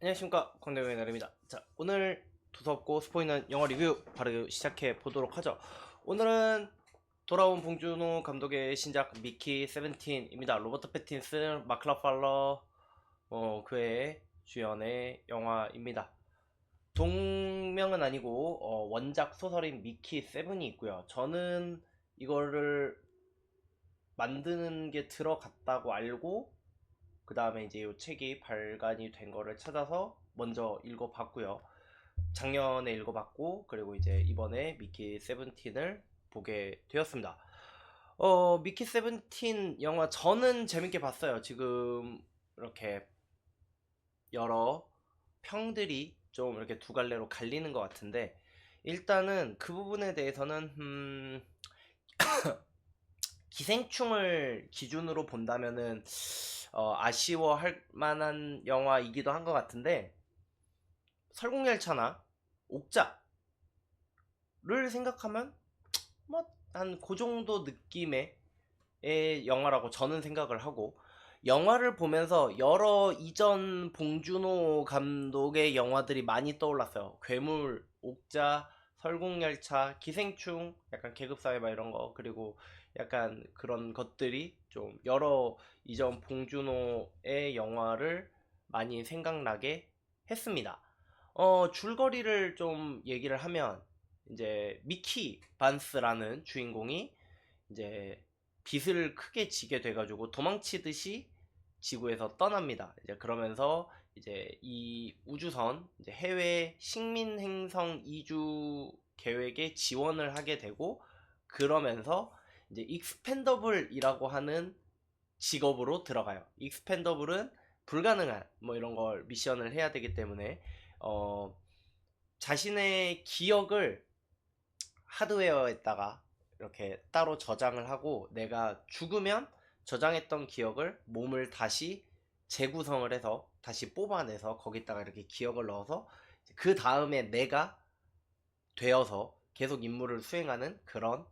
안녕하십니까, 광대경의 나름입니다. 자, 오늘 두서없고 스포있는 영화 리뷰 바로 시작해 보도록 하죠. 오늘은 돌아온 봉준호 감독의 신작 미키 세븐틴입니다. 로버트 패틴슨, 마크 라팔러, 그의 주연의 영화입니다. 동명은 아니고 원작 소설인 미키 세븐이 있고요. 저는 이거를 만드는 게 들어갔다고 알고 그 다음에 이제 이 책이 발간이 된 거를 찾아서 먼저 읽어봤고요. 작년에 읽어봤고, 그리고 이제 이번에 미키 세븐틴을 보게 되었습니다. 미키 세븐틴 영화 저는 재밌게 봤어요. 지금 이렇게 여러 평들이 좀 이렇게 두 갈래로 갈리는 것 같은데, 일단은 그 부분에 대해서는 기생충을 기준으로 본다면은 아쉬워할 만한 영화이기도 한 것 같은데, 설국열차나 옥자를 생각하면 뭐 한 그 정도 느낌의 영화라고 저는 생각을 하고, 영화를 보면서 여러 이전 봉준호 감독의 영화들이 많이 떠올랐어요. 괴물, 옥자, 설국열차, 기생충, 약간 계급사회 막 이런 거, 그리고 약간 그런 것들이 좀 여러 이전 봉준호의 영화를 많이 생각나게 했습니다. 줄거리를 좀 얘기를 하면, 이제 미키 반스라는 주인공이 이제 빚을 크게 지게 돼가지고 도망치듯이 지구에서 떠납니다. 이제 그러면서 이제 이 우주선 이제 해외 식민 행성 이주 계획에 지원을 하게 되고, 그러면서 이제 익스펜더블이라고 하는 직업으로 들어가요. 익스펜더블은 불가능한 뭐 이런 걸 미션을 해야 되기 때문에 어 자신의 기억을 하드웨어에다가 이렇게 따로 저장을 하고, 내가 죽으면 저장했던 기억을 몸을 다시 재구성을 해서 다시 뽑아내서 거기다가 이렇게 기억을 넣어서 그 다음에 내가 되어서 계속 임무를 수행하는 그런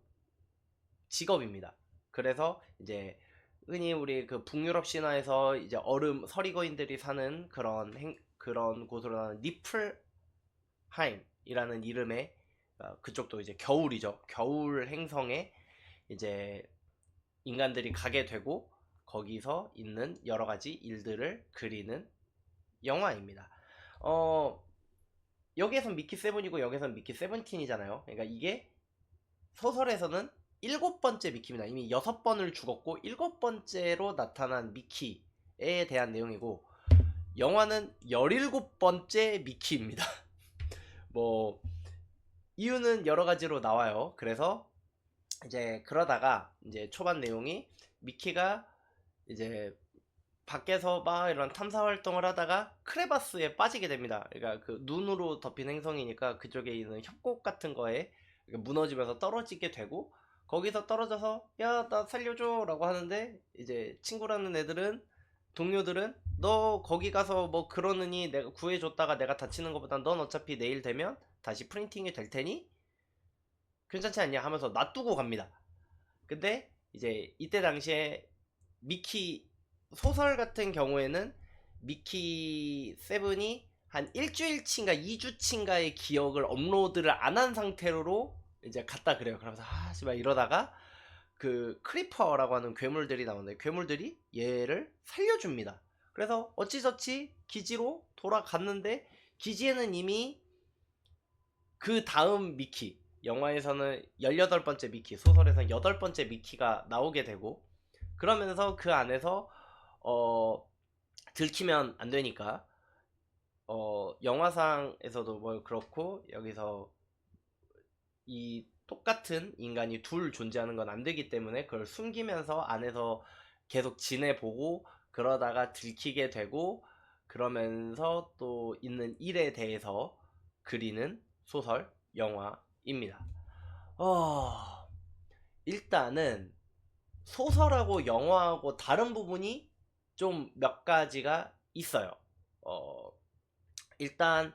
직업입니다. 그래서 이제 흔히 우리 그 북유럽 신화에서 이제 얼음 서리거인들이 사는 그런 곳으로 나는 니플하임이라는 이름의, 그쪽도 이제 겨울이죠. 겨울 행성에 이제 인간들이 가게 되고, 거기서 있는 여러 가지 일들을 그리는 영화입니다. 어, 여기에선 미키 세븐이고 여기에선 미키 세븐틴이잖아요. 그러니까 이게 소설에서는 일곱 번째 미키입니다. 이미 여섯 번을 죽었고 일곱 번째로 나타난 미키에 대한 내용이고, 영화는 17번째 미키입니다. 뭐 이유는 여러 가지로 나와요. 그래서 이제 그러다가 이제 초반 내용이, 미키가 이제 밖에서 막 이런 탐사 활동을 하다가 크레바스에 빠지게 됩니다. 그러니까 그 눈으로 덮인 행성이니까 그쪽에 있는 협곡 같은 거에 무너지면서 떨어지게 되고, 거기서 떨어져서 야 나 살려줘 라고 하는데, 이제 친구라는 애들은, 동료들은 너 거기 가서 뭐 그러느니 내가 구해줬다가 내가 다치는 것보단 넌 어차피 내일 되면 다시 프린팅이 될 테니 괜찮지 않냐 하면서 놔두고 갑니다. 근데 이제 이때 당시에 미키 소설 같은 경우에는 미키 세븐이 한 일주일치인가 2주치인가의 기억을 업로드를 안 한 상태로 이제 갔다 그래요. 그러면서 씨발 이러다가 그 크리퍼라고 하는 괴물들이 나오는데, 괴물들이 얘를 살려줍니다. 그래서 어찌저찌 기지로 돌아갔는데, 기지에는 이미 그 다음 미키, 영화에서는 18번째 미키, 소설에서는 8번째 미키가 나오게 되고, 그러면서 그 안에서 들키면 안 되니까 영화상에서도 뭐 그렇고 여기서 이 똑같은 인간이 둘 존재하는 건 안 되기 때문에 그걸 숨기면서 안에서 계속 지내보고, 그러다가 들키게 되고, 그러면서 또 있는 일에 대해서 그리는 소설 영화입니다. 어, 일단은 소설하고 영화하고 다른 부분이 좀 몇 가지가 있어요. 어, 일단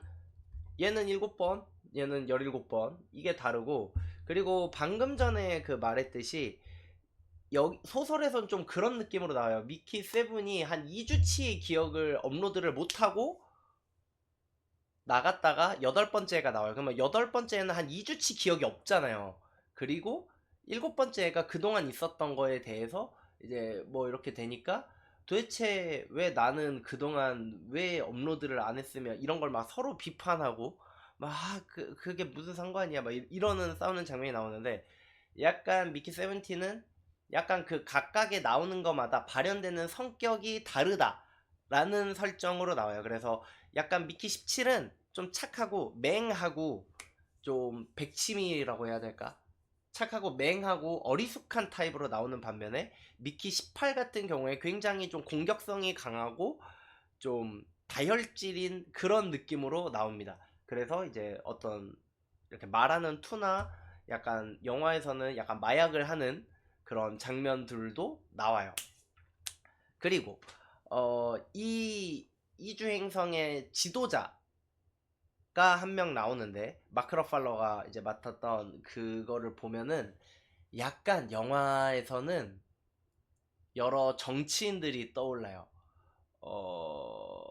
얘는 7번, 얘는 17번, 이게 다르고, 그리고 방금 전에 그 말했듯이 여기 소설에선 좀 그런 느낌으로 나와요. 미키 세븐이 한 2주치의 기억을 업로드를 못하고 나갔다가 여덟 번째가 나와요. 그러면 여덟 번째는 한 2주치 기억이 없잖아요. 그리고 일곱 번째 애가 그동안 있었던 거에 대해서 이제 뭐 이렇게 되니까 도대체 왜 나는 그동안 왜 업로드를 안 했으며 이런 걸 막 서로 비판하고 막 그게 무슨 상관이야 막 이러는 싸우는 장면이 나오는데 약간 미키 세븐틴은 약간 그 각각의 나오는 것마다 발현되는 성격이 다르다라는 설정으로 나와요. 그래서 약간 미키 17은 좀 착하고 맹하고 좀 백치미라고 해야 될까? 착하고 맹하고 어리숙한 타입으로 나오는 반면에 미키 18 같은 경우에 굉장히 좀 공격성이 강하고 좀 다혈질인 그런 느낌으로 나옵니다. 그래서 이제 어떤 이렇게 말하는 투나 약간 영화에서는 약간 마약을 하는 그런 장면들도 나와요. 그리고 이 이주행성의 지도자가 한 명 나오는데 마크 러팔러가 이제 맡았던 그거를 보면은 약간 영화에서는 여러 정치인들이 떠올라요. 어,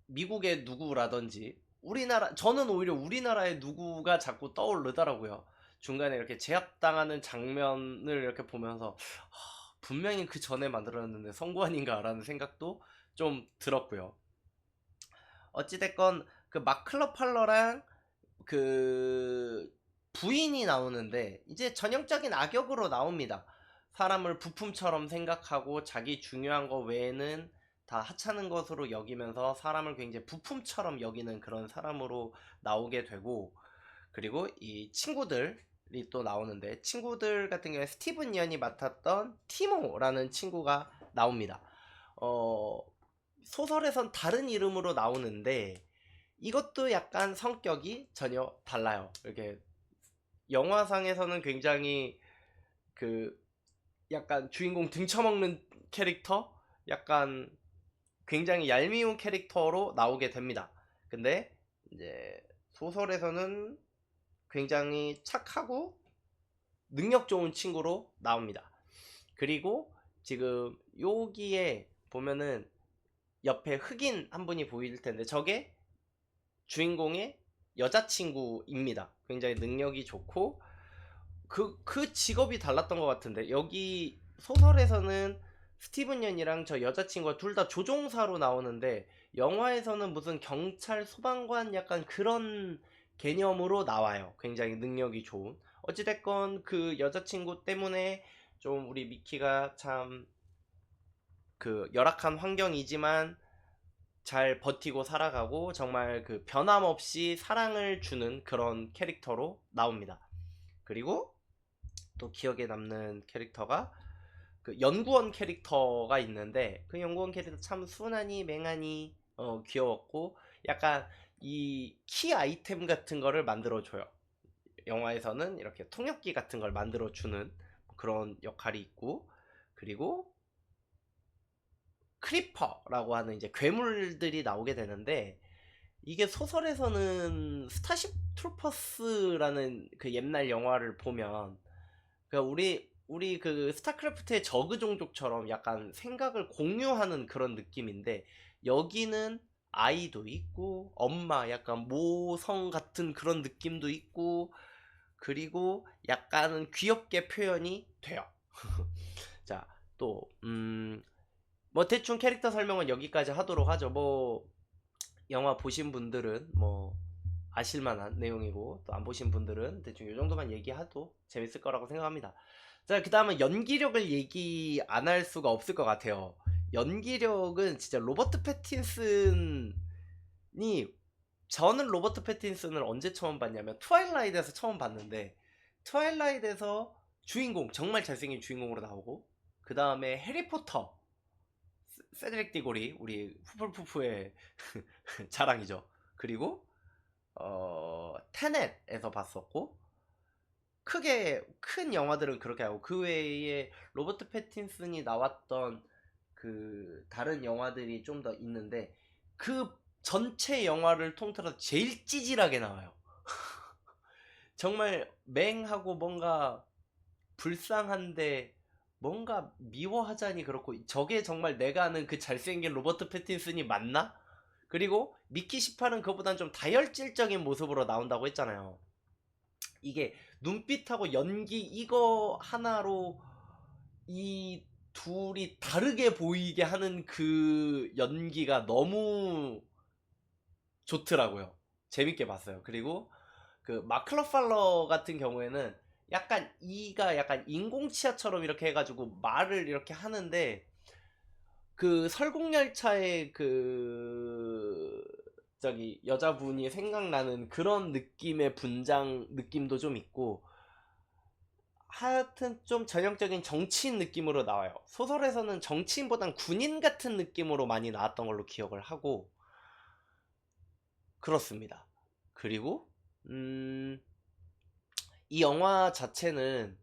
미국의 누구라든지 저는 오히려 우리나라의 누구가 자꾸 떠오르더라고요. 중간에 이렇게 제압당하는 장면을 이렇게 보면서 분명히 그 전에 만들었는데 성구 아닌가라는 생각도 좀 들었고요. 어찌됐건 그 마클러 팔러랑 그 부인이 나오는데 이제 전형적인 악역으로 나옵니다. 사람을 부품처럼 생각하고 자기 중요한 거 외에는 다 하찮은 것으로 여기면서 사람을 굉장히 부품처럼 여기는 그런 사람으로 나오게 되고, 그리고 이 친구들이 또 나오는데 친구들 같은 경우에 스티븐 연이 맡았던 티모라는 친구가 나옵니다. 어, 소설에선 다른 이름으로 나오는데 이것도 약간 성격이 전혀 달라요. 이렇게 영화상에서는 굉장히 그 약간 주인공 등쳐먹는 캐릭터, 약간 굉장히 얄미운 캐릭터로 나오게 됩니다. 근데 이제 소설에서는 굉장히 착하고 능력 좋은 친구로 나옵니다. 그리고 지금 여기에 보면은 옆에 흑인 한 분이 보일 텐데 저게 주인공의 여자친구입니다. 굉장히 능력이 좋고 그 직업이 달랐던 것 같은데 여기 소설에서는 스티븐 연이랑 저 여자친구가 둘 다 조종사로 나오는데 영화에서는 무슨 경찰 소방관 약간 그런 개념으로 나와요. 굉장히 능력이 좋은. 어찌됐건 그 여자친구 때문에 좀 우리 미키가 참 그 열악한 환경이지만 잘 버티고 살아가고 정말 그 변함없이 사랑을 주는 그런 캐릭터로 나옵니다. 그리고 또 기억에 남는 캐릭터가 그 연구원 캐릭터가 있는데 그 연구원 캐릭터 참 순하니 맹하니 귀여웠고 약간 이 키 아이템 같은 거를 만들어줘요. 영화에서는 이렇게 통역기 같은 걸 만들어주는 그런 역할이 있고, 그리고 크리퍼라고 하는 이제 괴물들이 나오게 되는데 이게 소설에서는 스타쉽 트루퍼스라는 그 옛날 영화를 보면 그러니까 우리 그 스타크래프트의 저그 종족처럼 약간 생각을 공유하는 그런 느낌인데 여기는 아이도 있고 엄마 약간 모성 같은 그런 느낌도 있고 그리고 약간은 귀엽게 표현이 돼요. 자, 또 뭐 대충 캐릭터 설명은 여기까지 하도록 하죠. 뭐 영화 보신 분들은 뭐 아실만한 내용이고 또 안 보신 분들은 대충 이 정도만 얘기해도 재밌을 거라고 생각합니다. 자, 그 다음은 연기력을 얘기 안 할 수가 없을 것 같아요. 연기력은 진짜 로버트 패틴슨이 저는 로버트 패틴슨을 언제 처음 봤냐면 트와일라이트에서 처음 봤는데 트와일라이트에서 주인공 정말 잘생긴 주인공으로 나오고 그 다음에 해리포터 세드릭 디고리 우리 후플푸프의 자랑이죠. 그리고 테넷에서 봤었고 크게 큰 영화들은 그렇게 하고 그 외에 로버트 패틴슨이 나왔던 그 다른 영화들이 좀 더 있는데 그 전체 영화를 통틀어서 제일 찌질하게 나와요. 정말 맹하고 뭔가 불쌍한데 뭔가 미워하자니 그렇고 저게 정말 내가 아는 그 잘생긴 로버트 패틴슨이 맞나? 그리고 미키 18은 그보다는 좀 다혈질적인 모습으로 나온다고 했잖아요. 이게 눈빛하고 연기 이거 하나로 이 둘이 다르게 보이게 하는 그 연기가 너무 좋더라고요. 재밌게 봤어요. 그리고 그 마크 러팔러 같은 경우에는 약간 이가 약간 인공치아처럼 이렇게 해가지고 말을 이렇게 하는데 그 설국열차의 그 저기 여자분이 생각나는 그런 느낌의 분장 느낌도 좀 있고, 하여튼 좀 전형적인 정치인 느낌으로 나와요. 소설에서는 정치인보단 군인 같은 느낌으로 많이 나왔던 걸로 기억을 하고 그렇습니다. 그리고 이 영화 자체는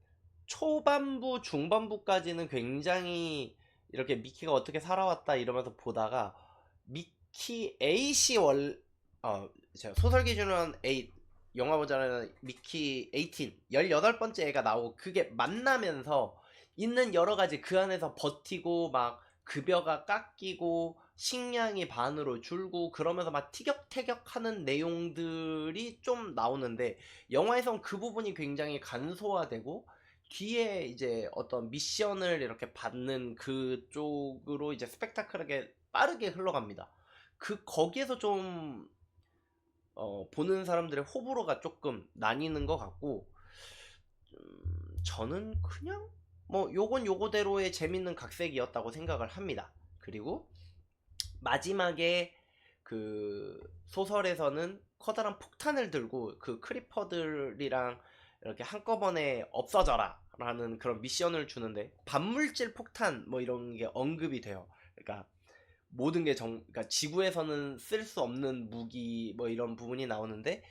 초반부 중반부까지는 굉장히 이렇게 미키가 어떻게 살아왔다 이러면서 보다가 미키 8이 제가 소설 기준으로는 8, 영화 보자는 미키 18 18번째 애가 나오고 그게 만나면서 있는 여러 가지 그 안에서 버티고 막 급여가 깎이고 식량이 반으로 줄고 그러면서 막 티격태격하는 내용들이 좀 나오는데, 영화에선 그 부분이 굉장히 간소화되고 뒤에 이제 어떤 미션을 이렇게 받는 그쪽으로 이제 스펙타클하게 빠르게 흘러갑니다. 거기에서 좀 보는 사람들의 호불호가 조금 나뉘는 것 같고, 저는 그냥 뭐 요건 요거대로의 재밌는 각색이었다고 생각을 합니다. 그리고 마지막에 그 소설에서는 커다란 폭탄을 들고 그 크리퍼들이랑 이렇게 한꺼번에 없어져라 라는 그런 미션을 주는데, 반물질 폭탄 뭐 이런 게 언급이 돼요. 그러니까 모든 게 그러니까 지구에서는 쓸 수 없는 무기 뭐 이런 부분이 나오는데,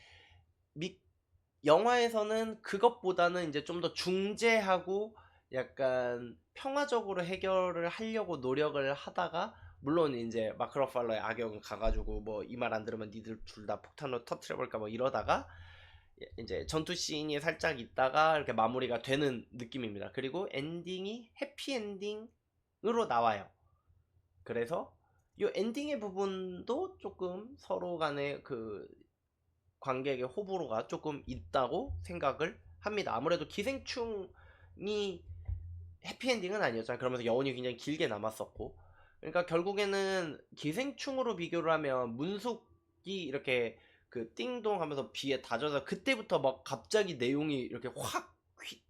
미, 영화에서는 그것보다는 이제 좀 더 중재하고 약간 평화적으로 해결을 하려고 노력을 하다가, 물론 이제 마크 러팔러의 악역은 가가지고 뭐 이 말 안 들으면 니들 둘 다 폭탄으로 터트려볼까 뭐 이러다가 이제 전투 씬이 살짝 있다가 이렇게 마무리가 되는 느낌입니다. 그리고 엔딩이 해피엔딩으로 나와요. 그래서 이 엔딩의 부분도 조금 서로 간의 그 관객의 호불호가 조금 있다고 생각을 합니다. 아무래도 기생충이 해피엔딩은 아니었잖아요. 그러면서 여운이 굉장히 길게 남았었고, 그러니까 결국에는 기생충으로 비교를 하면 문숙이 이렇게 그 띵동 하면서 비에 다져서 그때부터 막 갑자기 내용이 이렇게 확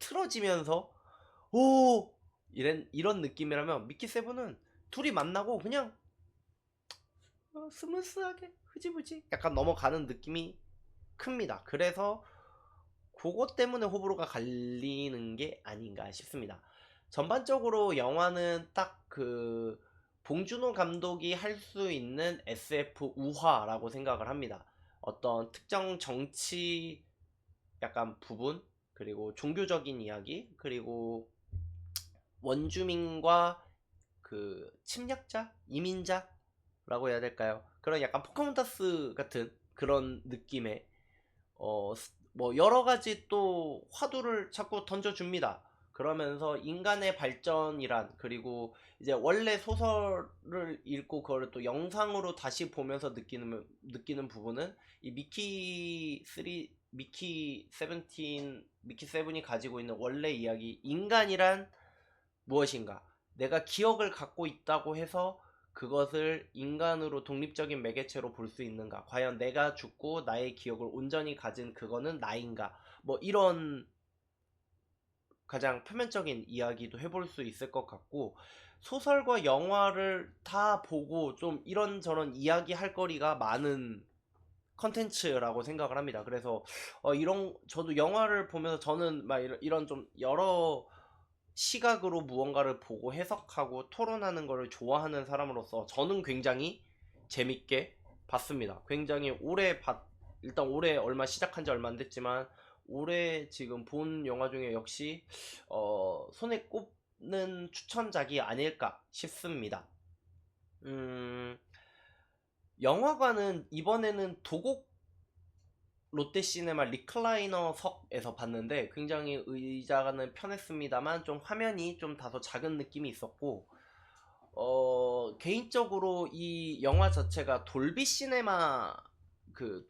틀어지면서 오 이런 느낌이라면, 미키 세븐은 둘이 만나고 그냥 스무스하게 흐지부지 약간 넘어가는 느낌이 큽니다. 그래서 그것 때문에 호불호가 갈리는 게 아닌가 싶습니다. 전반적으로 영화는 딱 그 봉준호 감독이 할 수 있는 SF 우화라고 생각을 합니다. 어떤 특정 정치 약간 부분, 그리고 종교적인 이야기, 그리고 원주민과 그 침략자, 이민자라고 해야 될까요? 그런 약간 포카몬타스 같은 그런 느낌의 뭐 여러 가지 또 화두를 자꾸 던져줍니다. 그러면서 인간의 발전이란, 그리고 이제 원래 소설을 읽고 그걸 또 영상으로 다시 보면서 느끼는 부분은 이 미키 17, 미키 세븐이 가지고 있는 원래 이야기, 인간이란 무엇인가? 내가 기억을 갖고 있다고 해서 그것을 인간으로 독립적인 매개체로 볼 수 있는가? 과연 내가 죽고 나의 기억을 온전히 가진 그거는 나인가? 뭐 이런 가장 표면적인 이야기도 해볼 수 있을 것 같고, 소설과 영화를 다 보고 좀 이런저런 이야기 할 거리가 많은 컨텐츠라고 생각을 합니다. 그래서 저도 영화를 보면서 저는 막 이런 좀 여러 시각으로 무언가를 보고 해석하고 토론하는 것을 좋아하는 사람으로서 저는 굉장히 재밌게 봤습니다. 굉장히 일단 올해 얼마 시작한 지 얼마 안 됐지만 올해 지금 본 영화 중에 역시 손에 꼽는 추천작이 아닐까 싶습니다. 영화관은 이번에는 도곡 롯데시네마 리클라이너석에서 봤는데 굉장히 의자는 편했습니다만 좀 화면이 좀 다소 작은 느낌이 있었고, 개인적으로 이 영화 자체가 돌비 시네마 그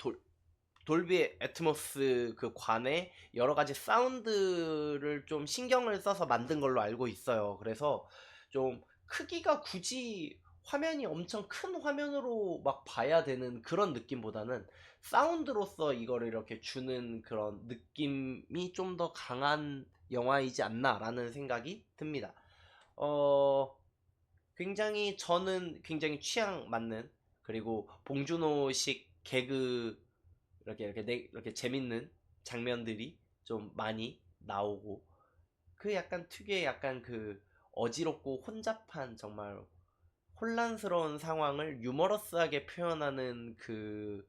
돌비 애트모스 그 관에 여러 가지 사운드를 좀 신경을 써서 만든 걸로 알고 있어요. 그래서 좀 크기가 굳이 화면이 엄청 큰 화면으로 막 봐야 되는 그런 느낌보다는 사운드로서 이거를 이렇게 주는 그런 느낌이 좀 더 강한 영화이지 않나라는 생각이 듭니다. 어, 굉장히 저는 굉장히 취향 맞는, 그리고 봉준호식 개그 이렇게 재밌는 장면들이 좀 많이 나오고, 그 약간 특유의 약간 그 어지럽고 혼잡한 정말 혼란스러운 상황을 유머러스하게 표현하는 그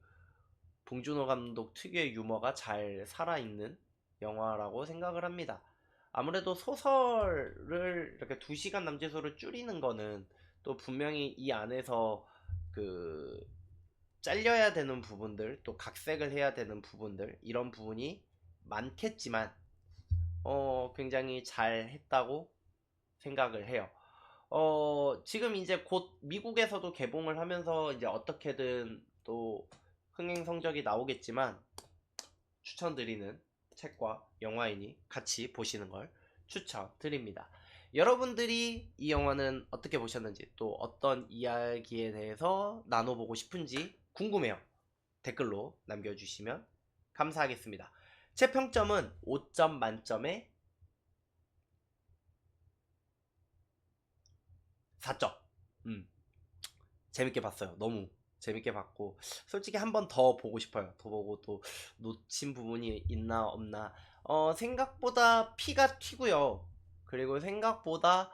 봉준호 감독 특유의 유머가 잘 살아있는 영화라고 생각을 합니다. 아무래도 소설을 이렇게 2시간 남짓으로 줄이는 거는 또 분명히 이 안에서 그 잘려야 되는 부분들, 또 각색을 해야 되는 부분들, 이런 부분이 많겠지만 굉장히 잘 했다고 생각을 해요. 지금 이제 곧 미국에서도 개봉을 하면서 이제 어떻게든 또 흥행 성적이 나오겠지만, 추천드리는 책과 영화이니 같이 보시는 걸 추천드립니다. 여러분들이 이 영화는 어떻게 보셨는지, 또 어떤 이야기에 대해서 나눠보고 싶은지 궁금해요. 댓글로 남겨주시면 감사하겠습니다. 제 평점은 5점 만점에 4점. 재밌게 봤어요. 너무 재밌게 봤고, 솔직히 한 번 더 보고 싶어요. 더 보고 또 놓친 부분이 있나 없나. 생각보다 피가 튀고요. 그리고 생각보다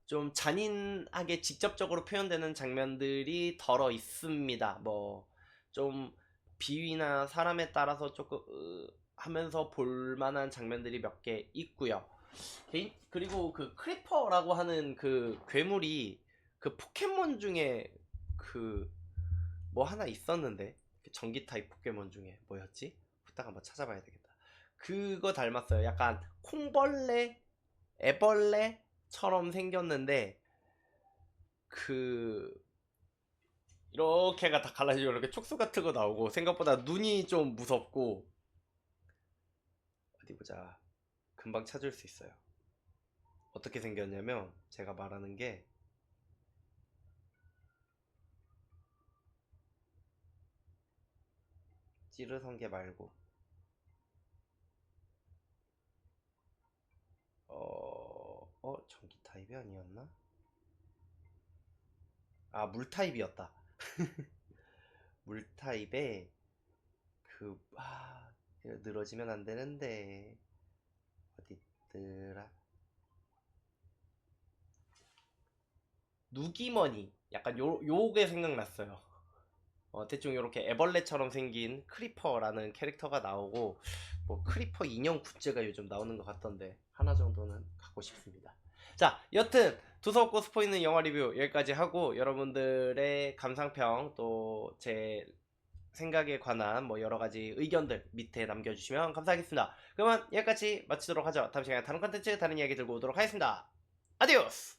좀 잔인하게 직접적으로 표현되는 장면들이 덜어 있습니다. 뭐 좀 비위나 사람에 따라서 조금 하면서 볼만한 장면들이 몇 개 있고요. 그리고 그 크리퍼라고 하는 그 괴물이 그 포켓몬 중에 그 뭐 하나 있었는데, 그 전기 타입 포켓몬 중에 뭐였지? 후딱 한번 찾아봐야 되겠다. 그거 닮았어요. 약간 콩벌레, 애벌레처럼 생겼는데, 그 이렇게가 다 갈라지고 이렇게 촉수 같은 거 나오고, 생각보다 눈이 좀 무섭고. 어디 보자. 금방 찾을 수 있어요. 어떻게 생겼냐면, 제가 말하는 게 찌르성게 말고 전기 타입이 아니었나? 아, 물 타입이었다. 물 타입에 늘어지면 안 되는데, 어디 있더라? 누기머니. 약간 요게 생각났어요. 대충 요렇게 애벌레처럼 생긴 크리퍼라는 캐릭터가 나오고, 뭐 크리퍼 인형 굿즈가 요즘 나오는 것 같던데 하나 정도는 갖고 싶습니다. 자, 여튼 두서없고 스포 있는 영화 리뷰 여기까지 하고, 여러분들의 감상평 또 제 생각에 관한 뭐 여러가지 의견들 밑에 남겨주시면 감사하겠습니다. 그러면 여기까지 마치도록 하죠. 다음 시간에 다른 컨텐츠 다른 이야기 들고 오도록 하겠습니다. 아디오스.